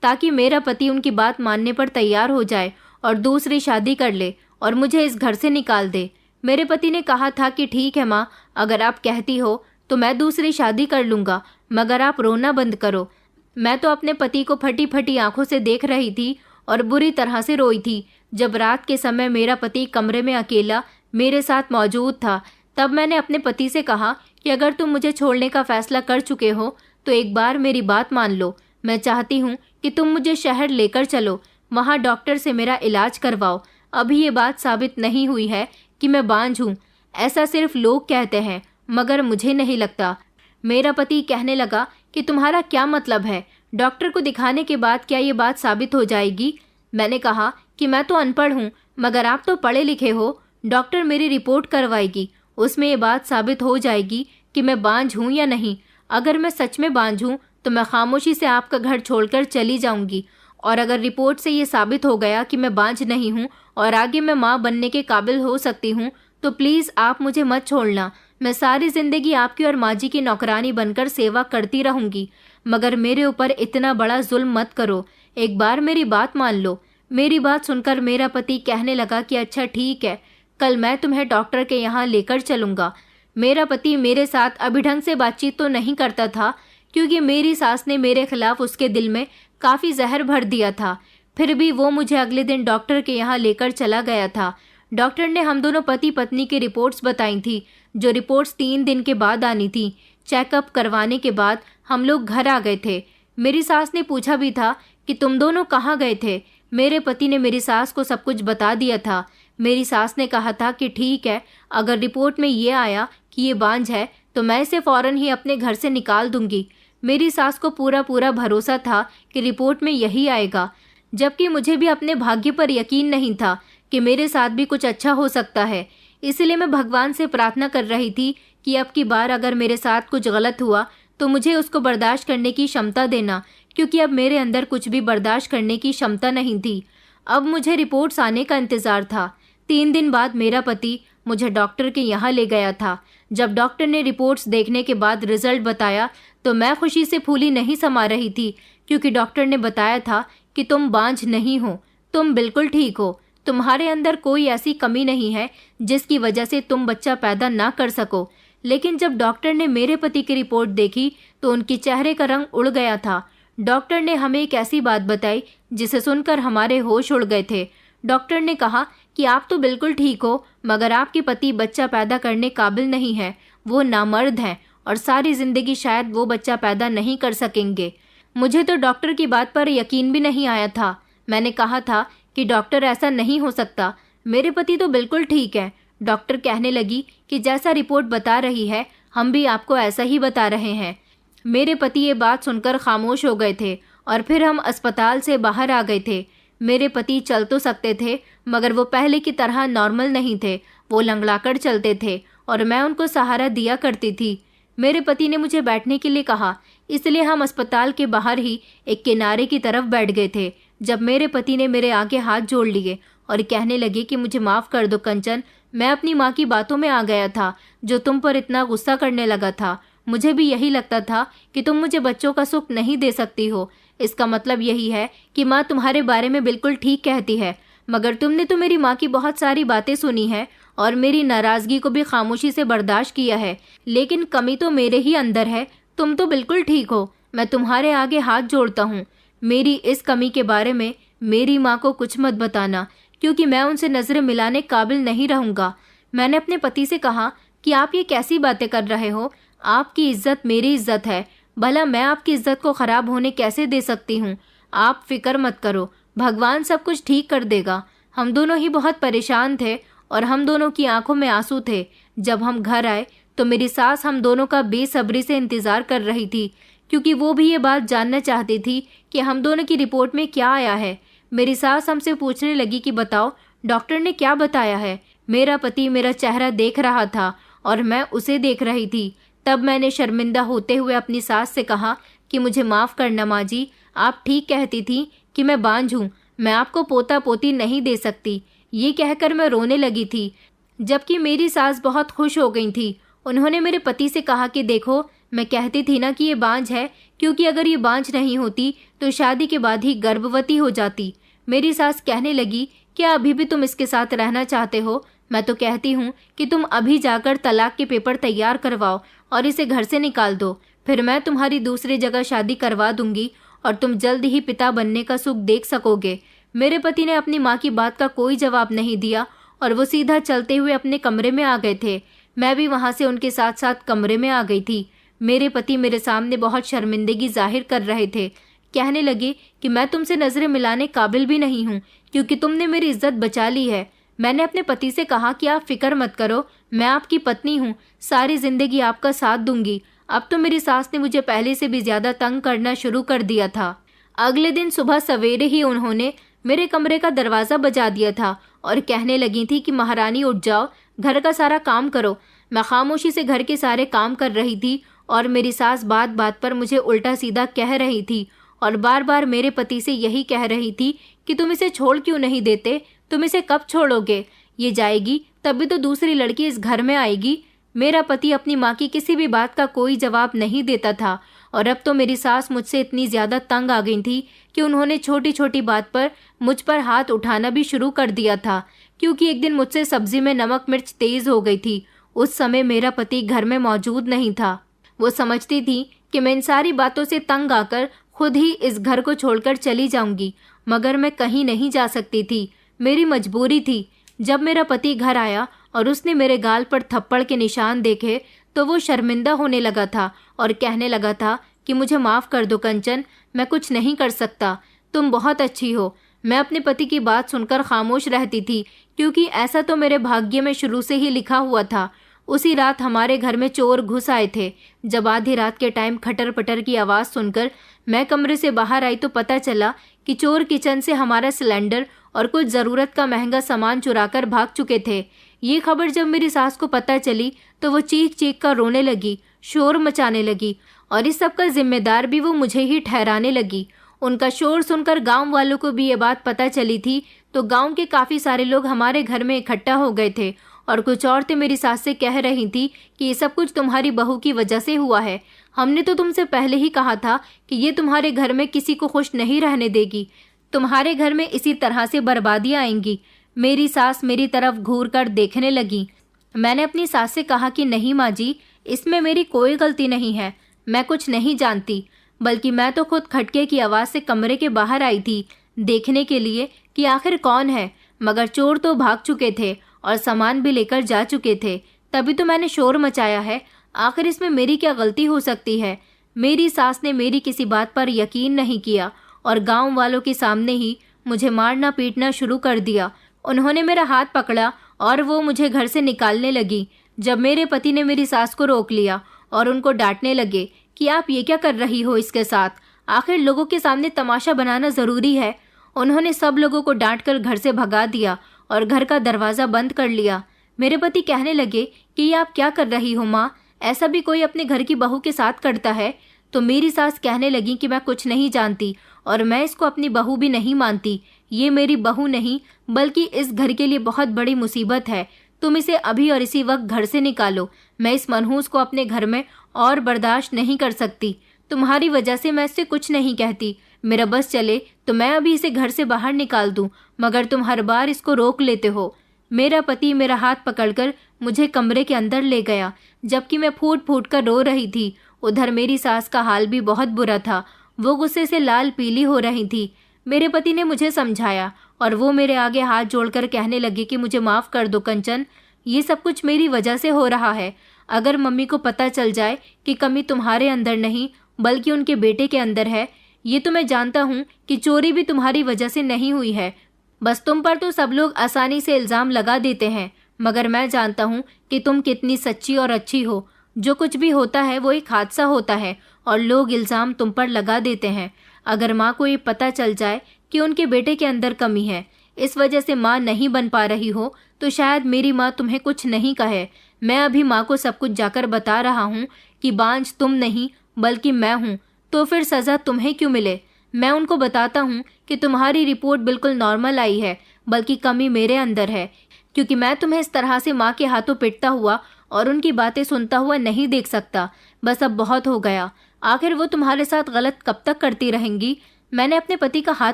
Speaker 1: ताकि मेरा पति उनकी बात मानने पर तैयार हो जाए और दूसरी शादी कर ले और मुझे इस घर से निकाल दे। मेरे पति ने कहा था कि ठीक है माँ, अगर आप कहती हो तो मैं दूसरी शादी कर लूँगा, मगर आप रोना बंद करो। मैं तो अपने पति को फटी फटी आंखों से देख रही थी और बुरी तरह से रोई थी। जब रात के समय मेरा पति कमरे में अकेला मेरे साथ मौजूद था, तब मैंने अपने पति से कहा कि अगर तुम मुझे छोड़ने का फैसला कर चुके हो तो एक बार मेरी बात मान लो। मैं चाहती हूँ कि तुम मुझे शहर लेकर चलो, वहाँ डॉक्टर से मेरा इलाज करवाओ। अभी ये बात साबित नहीं हुई है कि मैं बांझ हूँ, ऐसा सिर्फ लोग कहते हैं, मगर मुझे नहीं लगता। मेरा पति कहने लगा कि तुम्हारा क्या मतलब है, डॉक्टर को दिखाने के बाद क्या ये बात साबित हो जाएगी? मैंने कहा कि मैं तो अनपढ़ हूँ, मगर आप तो पढ़े लिखे हो। डॉक्टर मेरी रिपोर्ट करवाएगी, उसमें ये बात साबित हो जाएगी कि मैं बांझ हूँ या नहीं। अगर मैं सच में बांझ हूँ तो मैं खामोशी से आपका घर छोड़कर चली जाऊंगी, और अगर रिपोर्ट से ये साबित हो गया कि मैं बांझ नहीं हूँ और आगे मैं माँ बनने के काबिल हो सकती हूँ, तो प्लीज़ आप मुझे मत छोड़ना। मैं सारी ज़िंदगी आपकी और माँ जी की नौकरानी बनकर सेवा करती रहूँगी, मगर मेरे ऊपर इतना बड़ा जुल्म मत करो। एक बार मेरी बात मान लो। मेरी बात सुनकर मेरा पति कहने लगा कि अच्छा ठीक है, कल मैं तुम्हें डॉक्टर के यहाँ लेकर चलूँगा। मेरा पति मेरे साथ अभी ढंग से बातचीत तो नहीं करता था, क्योंकि मेरी सास ने मेरे खिलाफ उसके दिल में काफ़ी जहर भर दिया था। फिर भी वो मुझे अगले दिन डॉक्टर के यहाँ लेकर चला गया था। डॉक्टर ने हम दोनों पति पत्नी की रिपोर्ट्स बताई थी, जो रिपोर्ट्स 3 दिन के बाद आनी थी। चेकअप करवाने के बाद हम लोग घर आ गए थे। मेरी सास ने पूछा भी था कि तुम दोनों कहाँ गए थे। मेरे पति ने मेरी सास को सब कुछ बता दिया था। मेरी सास ने कहा था कि ठीक है, अगर रिपोर्ट में ये आया कि ये बांझ है तो मैं इसे फ़ौरन ही अपने घर से निकाल दूंगी। मेरी सास को पूरा पूरा भरोसा था कि रिपोर्ट में यही आएगा, जबकि मुझे भी अपने भाग्य पर यकीन नहीं था कि मेरे साथ भी कुछ अच्छा हो सकता है। इसलिए मैं भगवान से प्रार्थना कर रही थी कि अब की बार अगर मेरे साथ कुछ गलत हुआ तो मुझे उसको बर्दाश्त करने की क्षमता देना, क्योंकि अब मेरे अंदर कुछ भी बर्दाश्त करने की क्षमता नहीं थी। अब मुझे रिपोर्ट्स आने का इंतज़ार था। 3 दिन बाद मेरा पति मुझे डॉक्टर के यहाँ ले गया था। जब डॉक्टर ने रिपोर्ट्स देखने के बाद रिजल्ट बताया तो मैं खुशी से फूली नहीं समा रही थी, क्योंकि डॉक्टर ने बताया था कि तुम बांझ नहीं हो, तुम बिल्कुल ठीक हो। तुम्हारे अंदर कोई ऐसी कमी नहीं है जिसकी वजह से तुम बच्चा पैदा ना कर सको। लेकिन जब डॉक्टर ने मेरे पति की रिपोर्ट देखी तो उनके चेहरे का रंग उड़ गया था। डॉक्टर ने हमें एक ऐसी बात बताई जिसे सुनकर हमारे होश उड़ गए थे। डॉक्टर ने कहा कि आप तो बिल्कुल ठीक हो, मगर आपके पति बच्चा पैदा करने काबिल नहीं है, वो नामर्द हैं और सारी ज़िंदगी शायद वो बच्चा पैदा नहीं कर सकेंगे। मुझे तो डॉक्टर की बात पर यकीन भी नहीं आया था। मैंने कहा था कि डॉक्टर ऐसा नहीं हो सकता, मेरे पति तो बिल्कुल ठीक है। डॉक्टर कहने लगी कि जैसा रिपोर्ट बता रही है हम भी आपको ऐसा ही बता रहे हैं। मेरे पति ये बात सुनकर खामोश हो गए थे और फिर हम अस्पताल से बाहर आ गए थे। मेरे पति चल तो सकते थे, मगर वो पहले की तरह नॉर्मल नहीं थे। वो लंगड़ाकर चलते थे और मैं उनको सहारा दिया करती थी। मेरे पति ने मुझे बैठने के लिए कहा, इसलिए हम अस्पताल के बाहर ही एक किनारे की तरफ बैठ गए थे। जब मेरे पति ने मेरे आगे हाथ जोड़ लिए और कहने लगे कि मुझे माफ़ कर दो कंचन, मैं अपनी माँ की बातों में आ गया था जो तुम पर इतना गुस्सा करने लगा था। मुझे भी यही लगता था कि तुम मुझे बच्चों का सुख नहीं दे सकती हो। इसका मतलब यही है कि माँ तुम्हारे बारे में बिल्कुल ठीक कहती है, मगर तुमने तो मेरी माँ की बहुत सारी बातें सुनी है और मेरी नाराज़गी को भी खामोशी से बर्दाश्त किया है, लेकिन कमी तो मेरे ही अंदर है। तुम तो बिल्कुल ठीक हो, मैं तुम्हारे आगे हाथ जोड़ता हूँ। मेरी इस कमी के बारे में मेरी माँ को कुछ मत बताना, क्योंकि मैं उनसे नज़रें मिलाने काबिल नहीं रहूँगा। मैंने अपने पति से कहा कि आप ये कैसी बातें कर रहे हो, आपकी इज्जत मेरी इज्जत है, भला मैं आपकी इज्जत को ख़राब होने कैसे दे सकती हूँ। आप फिक्र मत करो, भगवान सब कुछ ठीक कर देगा। हम दोनों ही बहुत परेशान थे और हम दोनों की आंखों में आंसू थे। जब हम घर आए तो मेरी सास हम दोनों का बेसब्री से इंतज़ार कर रही थी, क्योंकि वो भी ये बात जानना चाहती थी कि हम दोनों की रिपोर्ट में क्या आया है। मेरी सास हमसे पूछने लगी कि बताओ डॉक्टर ने क्या बताया है। मेरा पति मेरा चेहरा देख रहा था और मैं उसे देख रही थी। तब मैंने शर्मिंदा होते हुए अपनी सास से कहा कि मुझे माफ़ करना माँ जी, आप ठीक कहती थी कि मैं बांझ हूँ, मैं आपको पोता पोती नहीं दे सकती। ये कहकर मैं रोने लगी थी, जबकि मेरी सास बहुत खुश हो गई थी। उन्होंने मेरे पति से कहा कि देखो, मैं कहती थी ना कि ये बांझ है, क्योंकि अगर ये बांझ नहीं होती तो शादी के बाद ही गर्भवती हो जाती। मेरी सास कहने लगी, क्या अभी भी तुम इसके साथ रहना चाहते हो? मैं तो कहती हूँ कि तुम अभी जाकर तलाक के पेपर तैयार करवाओ और इसे घर से निकाल दो, फिर मैं तुम्हारी दूसरी जगह शादी करवा दूंगी और तुम जल्द ही पिता बनने का सुख देख सकोगे। मेरे पति ने अपनी माँ की बात का कोई जवाब नहीं दिया और वो सीधा चलते हुए अपने कमरे में आ गए थे। मैं भी वहाँ से उनके साथ साथ कमरे में आ गई थी। मेरे पति मेरे सामने बहुत शर्मिंदगी जाहिर कर रहे थे। कहने लगे कि मैं तुमसे नजरें मिलाने काबिल भी नहीं हूँ, क्योंकि तुमने मेरी इज्जत बचा ली है। मैंने अपने पति से कहा कि आप फिक्र मत करो, मैं आपकी पत्नी हूँ, सारी जिंदगी आपका साथ दूंगी। अब तो मेरी सास ने मुझे पहले से भी ज्यादा तंग करना शुरू कर दिया था। अगले दिन सुबह सवेरे ही उन्होंने मेरे कमरे का दरवाजा बजा दिया था और कहने लगी थी कि महारानी उठ जाओ, घर का सारा काम करो। मैं खामोशी से घर के सारे काम कर रही थी और मेरी सास बात बात पर मुझे उल्टा सीधा कह रही थी और बार बार मेरे पति से यही कह रही थी कि तुम इसे छोड़ क्यों नहीं देते, तुम इसे कब छोड़ोगे, ये जाएगी तभी तो दूसरी लड़की इस घर में आएगी। मेरा पति अपनी माँ की किसी भी बात का कोई जवाब नहीं देता था और अब तो मेरी सास मुझसे इतनी ज्यादा तंग आ गई थी कि उन्होंने छोटी छोटी बात पर मुझ पर हाथ उठाना भी शुरू कर दिया था। क्योंकि एक दिन मुझसे सब्जी में नमक मिर्च तेज हो गई थी। उस समय मेरा पति घर में मौजूद नहीं था। वो समझती थी कि मैं इन सारी बातों से तंग आकर खुद ही इस घर को छोड़कर चली जाऊंगी, मगर मैं कहीं नहीं जा सकती थी, मेरी मजबूरी थी। जब मेरा पति घर आया और उसने मेरे गाल पर थप्पड़ के निशान देखे तो वो शर्मिंदा होने लगा था और कहने लगा था कि मुझे माफ़ कर दो कंचन, मैं कुछ नहीं कर सकता, तुम बहुत अच्छी हो। मैं अपने पति की बात सुनकर खामोश रहती थी, क्योंकि ऐसा तो मेरे भाग्य में शुरू से ही लिखा हुआ था। उसी रात हमारे घर में चोर घुस आए थे। जब आधी रात के टाइम खटर पटर की आवाज़ सुनकर मैं कमरे से बाहर आई तो पता चला कि चोर किचन से हमारा सिलेंडर और कुछ ज़रूरत का महंगा सामान चुराकर भाग चुके थे। ये खबर जब मेरी सास को पता चली तो वो चीख चीख कर रोने लगी, शोर मचाने लगी और इस सब का जिम्मेदार भी वो मुझे ही ठहराने लगी। उनका शोर सुनकर गांव वालों को भी ये बात पता चली थी, तो गांव के काफ़ी सारे लोग हमारे घर में इकट्ठा हो गए थे और कुछ औरतें मेरी सास से कह रही थी कि ये सब कुछ तुम्हारी बहू की वजह से हुआ है। हमने तो तुमसे पहले ही कहा था कि ये तुम्हारे घर में किसी को खुश नहीं रहने देगी, तुम्हारे घर में इसी तरह से बर्बादियां आएंगी। मेरी सास मेरी तरफ घूर कर देखने लगी। मैंने अपनी सास से कहा कि नहीं माँ जी, इसमें मेरी कोई गलती नहीं है, मैं कुछ नहीं जानती, बल्कि मैं तो खुद खटके की आवाज़ से कमरे के बाहर आई थी देखने के लिए कि आखिर कौन है, मगर चोर तो भाग चुके थे और सामान भी लेकर जा चुके थे, तभी तो मैंने शोर मचाया है। आखिर इसमें मेरी क्या गलती हो सकती है। मेरी सास ने मेरी किसी बात पर यकीन नहीं किया और गांव वालों के सामने ही मुझे मारना पीटना शुरू कर दिया। उन्होंने मेरा हाथ पकड़ा और वो मुझे घर से निकालने लगी, जब मेरे पति ने मेरी सास को रोक लिया और उनको डांटने लगे कि आप ये क्या कर रही हो इसके साथ, आखिर लोगों के सामने तमाशा बनाना ज़रूरी है। उन्होंने सब लोगों को डांट कर घर से भगा दिया और घर का दरवाज़ा बंद कर लिया। मेरे पति कहने लगे कि ये आप क्या कर रही हो माँ, ऐसा भी कोई अपने घर की बहू के साथ करता है। तो मेरी सास कहने लगी कि मैं कुछ नहीं जानती और मैं इसको अपनी बहू भी नहीं मानती। ये मेरी बहू नहीं बल्कि इस घर के लिए बहुत बड़ी मुसीबत है। तुम इसे अभी और इसी वक्त घर से निकालो। मैं इस मनहूस को अपने घर में और बर्दाश्त नहीं कर सकती। तुम्हारी वजह से मैं इससे कुछ नहीं कहती। मेरा बस चले तो मैं अभी इसे घर से बाहर निकाल दूं, मगर तुम हर बार इसको रोक लेते हो। मेरा पति मेरा हाथ पकड़कर मुझे कमरे के अंदर ले गया, जबकि मैं फूट फूट कर रो रही थी। उधर मेरी सास का हाल भी बहुत बुरा था, वो गुस्से से लाल पीली हो रही थी। मेरे पति ने मुझे समझाया और वो मेरे आगे हाथ जोड़कर कहने लगे कि मुझे माफ़ कर दो कंचन, ये सब कुछ मेरी वजह से हो रहा है। अगर मम्मी को पता चल जाए कि कमी तुम्हारे अंदर नहीं बल्कि उनके बेटे के अंदर है, ये तो मैं जानता हूँ कि चोरी भी तुम्हारी वजह से नहीं हुई है। बस तुम पर तो सब लोग आसानी से इल्ज़ाम लगा देते हैं, मगर मैं जानता हूँ कि तुम कितनी सच्ची और अच्छी हो। जो कुछ भी होता है वो एक हादसा होता है और लोग इल्ज़ाम तुम पर लगा देते हैं। अगर माँ को ये पता चल जाए कि उनके बेटे के अंदर कमी है, इस वजह से माँ नहीं बन पा रही हो तो शायद मेरी माँ तुम्हें कुछ नहीं कहे। मैं अभी माँ को सब कुछ जाकर बता रहा हूँ कि बांझ तुम नहीं बल्कि मैं हूँ, तो फिर सज़ा तुम्हें क्यों मिले। मैं उनको बताता हूँ कि तुम्हारी रिपोर्ट बिल्कुल नॉर्मल आई है, बल्कि कमी मेरे अंदर है, क्योंकि मैं तुम्हें इस तरह से माँ के हाथों पिटता हुआ और उनकी बातें सुनता हुआ नहीं देख सकता। बस अब बहुत हो गया। आखिर वो तुम्हारे साथ गलत कब तक करती रहेंगी। मैंने अपने पति का हाथ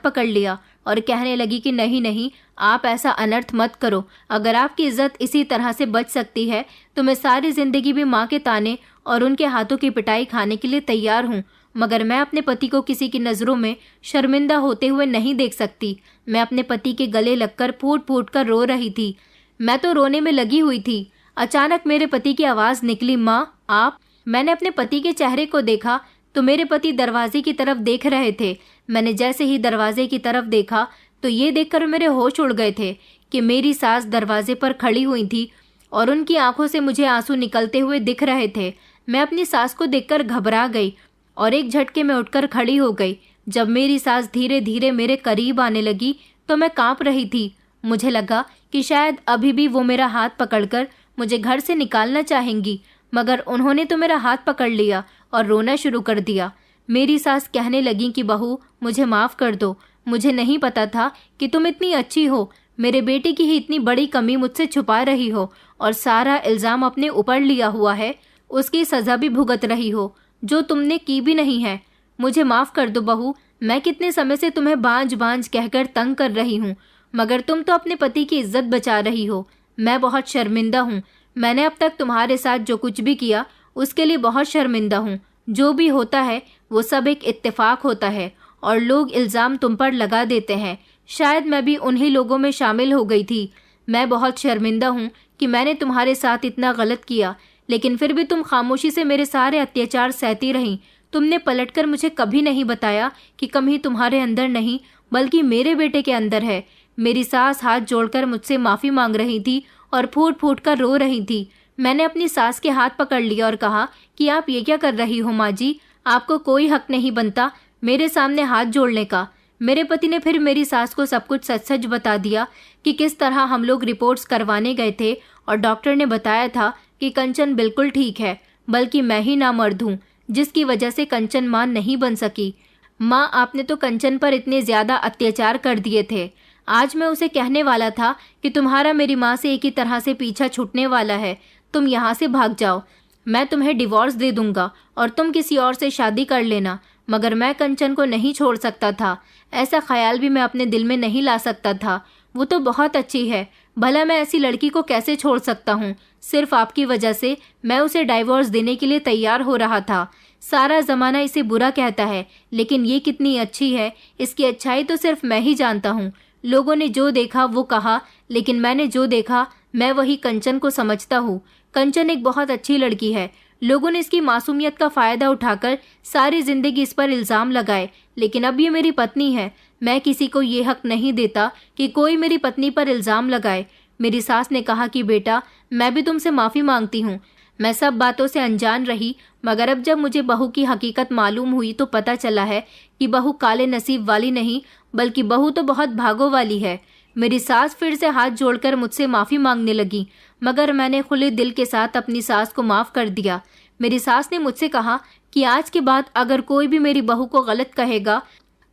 Speaker 1: पकड़ लिया और कहने लगी कि नहीं नहीं, आप ऐसा अनर्थ मत करो। अगर आपकी इज्जत इसी तरह से बच सकती है तो मैं सारी जिंदगी भी माँ के ताने और उनके हाथों की पिटाई खाने के लिए तैयार हूँ, मगर मैं अपने पति को किसी की नज़रों में शर्मिंदा होते हुए नहीं देख सकती। मैं अपने पति के गले लगकर फूट फूट कर रो रही थी। मैं तो रोने में लगी हुई थी। अचानक मेरे पति की आवाज़ निकली, माँ आप। मैंने अपने पति के चेहरे को देखा तो मेरे पति दरवाजे की तरफ देख रहे थे। मैंने जैसे ही दरवाजे की तरफ देखा तो ये देखकर मेरे होश उड़ गए थे कि मेरी सास दरवाजे पर खड़ी हुई थी और उनकी आंखों से मुझे आंसू निकलते हुए दिख रहे थे। मैं अपनी सास को देखकर घबरा गई और एक झटके में उठकर खड़ी हो गई। जब मेरी सास धीरे धीरे मेरे करीब आने लगी तो मैं कांप रही थी। मुझे लगा कि शायद अभी भी वो मेरा हाथ पकड़कर मुझे घर से निकालना चाहेंगी, मगर उन्होंने तो मेरा हाथ पकड़ लिया और रोना शुरू कर दिया। मेरी सास कहने लगी कि बहू मुझे माफ़ कर दो, मुझे नहीं पता था कि तुम इतनी अच्छी हो, मेरे बेटे की ही इतनी बड़ी कमी मुझसे छुपा रही हो और सारा इल्ज़ाम अपने ऊपर लिया हुआ है, उसकी सज़ा भी भुगत रही हो जो तुमने की भी नहीं है। मुझे माफ़ कर दो बहू, मैं कितने समय से तुम्हें बांझ बांझ कहकर तंग कर रही हूँ, मगर तुम तो अपने पति की इज्जत बचा रही हो। मैं बहुत शर्मिंदा हूँ। मैंने अब तक तुम्हारे साथ जो कुछ भी किया उसके लिए बहुत शर्मिंदा हूँ। जो भी होता है वो सब एक इत्तेफाक होता है और लोग इल्ज़ाम तुम पर लगा देते हैं। शायद मैं भी उन्हीं लोगों में शामिल हो गई थी। मैं बहुत शर्मिंदा हूँ कि मैंने तुम्हारे साथ इतना गलत किया, लेकिन फिर भी तुम खामोशी से मेरे सारे अत्याचार सहती रहीं। तुमने पलटकर मुझे कभी नहीं बताया कि कमी तुम्हारे अंदर नहीं बल्कि मेरे बेटे के अंदर है। मेरी सास हाथ जोड़कर मुझसे माफ़ी मांग रही थी और फूट फूट कर रो रही थी। मैंने अपनी सास के हाथ पकड़ लिया और कहा कि आप ये क्या कर रही हो माँ जी, आपको कोई हक नहीं बनता मेरे सामने हाथ जोड़ने का। मेरे पति ने फिर मेरी सास को सब कुछ सच सच बता दिया कि किस तरह हम लोग रिपोर्ट्स करवाने गए थे और डॉक्टर ने बताया था कि कंचन बिल्कुल ठीक है, बल्कि मैं ही नामर्द हूँ जिसकी वजह से कंचन माँ नहीं बन सकी। माँ आपने तो कंचन पर इतने ज़्यादा अत्याचार कर दिए थे। आज मैं उसे कहने वाला था कि तुम्हारा मेरी माँ से एक ही तरह से पीछा छूटने वाला है, तुम यहाँ से भाग जाओ, मैं तुम्हें डिवोर्स दे दूंगा और तुम किसी और से शादी कर लेना। मगर मैं कंचन को नहीं छोड़ सकता था, ऐसा ख्याल भी मैं अपने दिल में नहीं ला सकता था। वो तो बहुत अच्छी है, भला मैं ऐसी लड़की को कैसे छोड़ सकता हूँ। सिर्फ आपकी वजह से मैं उसे डाइवोर्स देने के लिए तैयार हो रहा था। सारा ज़माना इसे बुरा कहता है, लेकिन ये कितनी अच्छी है इसकी अच्छाई तो सिर्फ मैं ही जानता हूँ। लोगों ने जो देखा वो कहा, लेकिन मैंने जो देखा मैं वही कंचन को समझता हूँ। कंचन एक बहुत अच्छी लड़की है। लोगों ने इसकी मासूमियत का फ़ायदा उठाकर सारी ज़िंदगी इस पर इल्ज़ाम लगाए, लेकिन अब ये मेरी पत्नी है। मैं किसी को ये हक नहीं देता कि कोई मेरी पत्नी पर इल्ज़ाम लगाए। मेरी सास ने कहा कि बेटा मैं भी तुमसे माफ़ी मांगती हूँ, मैं सब बातों से अनजान रही, मगर अब जब मुझे बहू की हकीकत मालूम हुई तो पता चला है कि बहू काले नसीब वाली नहीं बल्कि बहू तो बहुत भागों वाली है। मेरी सास फिर से हाथ जोड़कर मुझसे माफ़ी मांगने लगी, मगर मैंने खुले दिल के साथ अपनी सास को माफ़ कर दिया। मेरी सास ने मुझसे कहा कि आज के बाद अगर कोई भी मेरी बहू को गलत कहेगा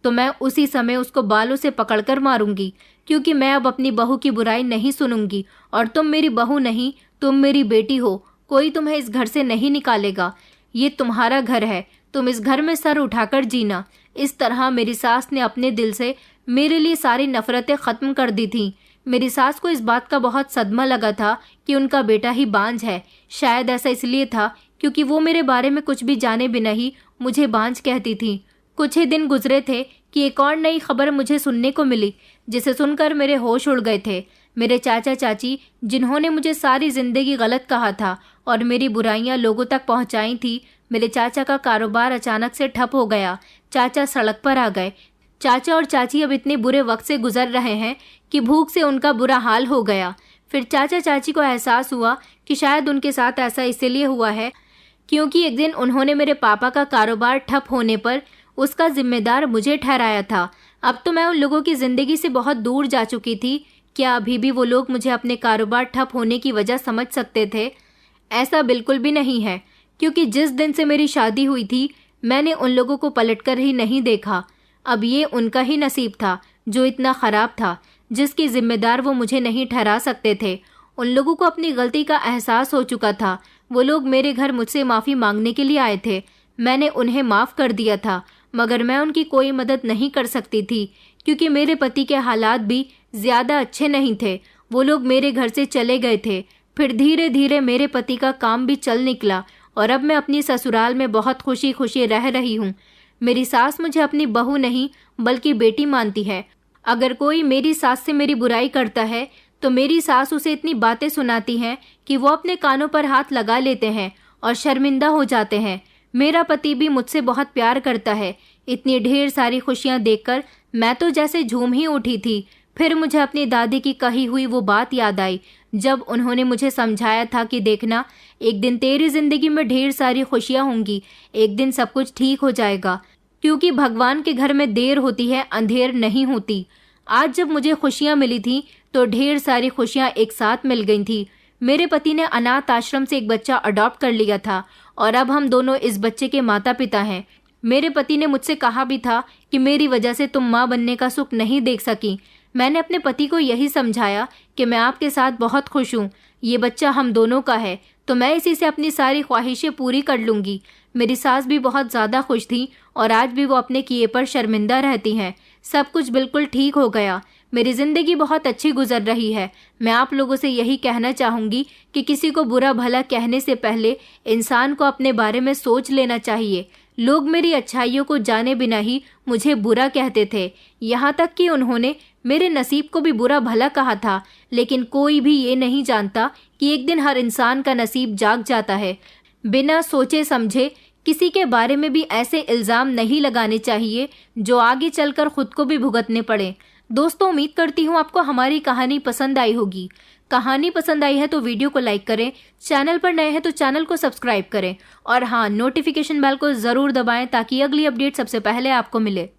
Speaker 1: तो मैं उसी समय उसको बालों से पकड़कर मारूंगी, क्योंकि मैं अब अपनी बहू की बुराई नहीं सुनूंगी। और तुम मेरी बहू नहीं, तुम मेरी बेटी हो। कोई तुम्हें इस घर से नहीं निकालेगा। ये तुम्हारा घर है, तुम इस घर में सर उठाकर जीना। इस तरह मेरी सास ने अपने दिल से मेरे लिए सारी नफरतें ख़त्म कर दी थीं। मेरी सास को इस बात का बहुत सदमा लगा था कि उनका बेटा ही बांझ है। शायद ऐसा इसलिए था क्योंकि वो मेरे बारे में कुछ भी जाने बिना ही मुझे बांझ कहती थी। कुछ ही दिन गुजरे थे कि एक और नई खबर मुझे सुनने को मिली, जिसे सुनकर मेरे होश उड़ गए थे। मेरे चाचा चाची, जिन्होंने मुझे सारी ज़िंदगी गलत कहा था और मेरी बुराइयां लोगों तक पहुंचाई थी, मेरे चाचा का कारोबार अचानक से ठप हो गया। चाचा सड़क पर आ गए। चाचा और चाची अब इतने बुरे वक्त से गुजर रहे हैं कि भूख से उनका बुरा हाल हो गया। फिर चाचा चाची को एहसास हुआ कि शायद उनके साथ ऐसा इसलिए हुआ है क्योंकि एक दिन उन्होंने मेरे पापा का कारोबार ठप होने पर उसका जिम्मेदार मुझे ठहराया था। अब तो मैं उन लोगों की ज़िंदगी से बहुत दूर जा चुकी थी। क्या अभी भी वो लोग मुझे अपने कारोबार ठप होने की वजह समझ सकते थे? ऐसा बिल्कुल भी नहीं है, क्योंकि जिस दिन से मेरी शादी हुई थी मैंने उन लोगों को पलटकर ही नहीं देखा। अब ये उनका ही नसीब था जो इतना ख़राब था, जिसकी जिम्मेदार वो मुझे नहीं ठहरा सकते थे। उन लोगों को अपनी गलती का एहसास हो चुका था। वो लोग मेरे घर मुझसे माफ़ी मांगने के लिए आए थे। मैंने उन्हें माफ़ कर दिया था, मगर मैं उनकी कोई मदद नहीं कर सकती थी, क्योंकि मेरे पति के हालात भी ज़्यादा अच्छे नहीं थे। वो लोग मेरे घर से चले गए थे। फिर धीरे धीरे मेरे पति का काम भी चल निकला और अब मैं अपनी ससुराल में बहुत खुशी खुशी रह रही हूँ। मेरी सास मुझे अपनी बहू नहीं बल्कि बेटी मानती है। अगर कोई मेरी सास से मेरी बुराई करता है तो मेरी सास उसे इतनी बातें सुनाती हैं कि वो अपने कानों पर हाथ लगा लेते हैं और शर्मिंदा हो जाते हैं। मेरा पति भी मुझसे बहुत प्यार करता है। इतनी ढेर सारी खुशियाँ देखकर मैं तो जैसे झूम ही उठी थी। फिर मुझे अपनी दादी की कही हुई वो बात याद आई, जब उन्होंने मुझे समझाया था कि देखना, एक दिन तेरी जिंदगी में ढेर सारी खुशियाँ होंगी, एक दिन सब कुछ ठीक हो जाएगा, क्योंकि भगवान के घर में देर होती है, अंधेर नहीं होती। आज जब मुझे खुशियाँ मिली थी तो ढेर सारी खुशियाँ एक साथ मिल गई थी। मेरे पति ने अनाथ आश्रम से एक बच्चा अडॉप्ट कर लिया था और अब हम दोनों इस बच्चे के माता पिता हैं। मेरे पति ने मुझसे कहा भी था कि मेरी वजह से तुम माँ बनने का सुख नहीं देख सकी। मैंने अपने पति को यही समझाया कि मैं आपके साथ बहुत खुश हूँ, ये बच्चा हम दोनों का है, तो मैं इसी से अपनी सारी ख्वाहिशें पूरी कर लूँगी। मेरी सास भी बहुत ज़्यादा खुश थी और आज भी वो अपने किए पर शर्मिंदा रहती हैं। सब कुछ बिल्कुल ठीक हो गया। मेरी ज़िंदगी बहुत अच्छी गुजर रही है। मैं आप लोगों से यही कहना चाहूँगी कि किसी को बुरा भला कहने से पहले इंसान को अपने बारे में सोच लेना चाहिए। लोग मेरी अच्छाइयों को जाने बिना ही मुझे बुरा कहते थे, यहाँ तक कि उन्होंने मेरे नसीब को भी बुरा भला कहा था। लेकिन कोई भी ये नहीं जानता कि एक दिन हर इंसान का नसीब जाग जाता है। बिना सोचे समझे किसी के बारे में भी ऐसे इल्ज़ाम नहीं लगाने चाहिए जो आगे चलकर खुद को भी भुगतने पड़े। दोस्तों, उम्मीद करती हूँ आपको हमारी कहानी पसंद आई होगी। कहानी पसंद आई है तो वीडियो को लाइक करें, चैनल पर नए हैं तो चैनल को सब्सक्राइब करें और हाँ, नोटिफिकेशन बेल को ज़रूर दबाएं ताकि अगली अपडेट सबसे पहले आपको मिले।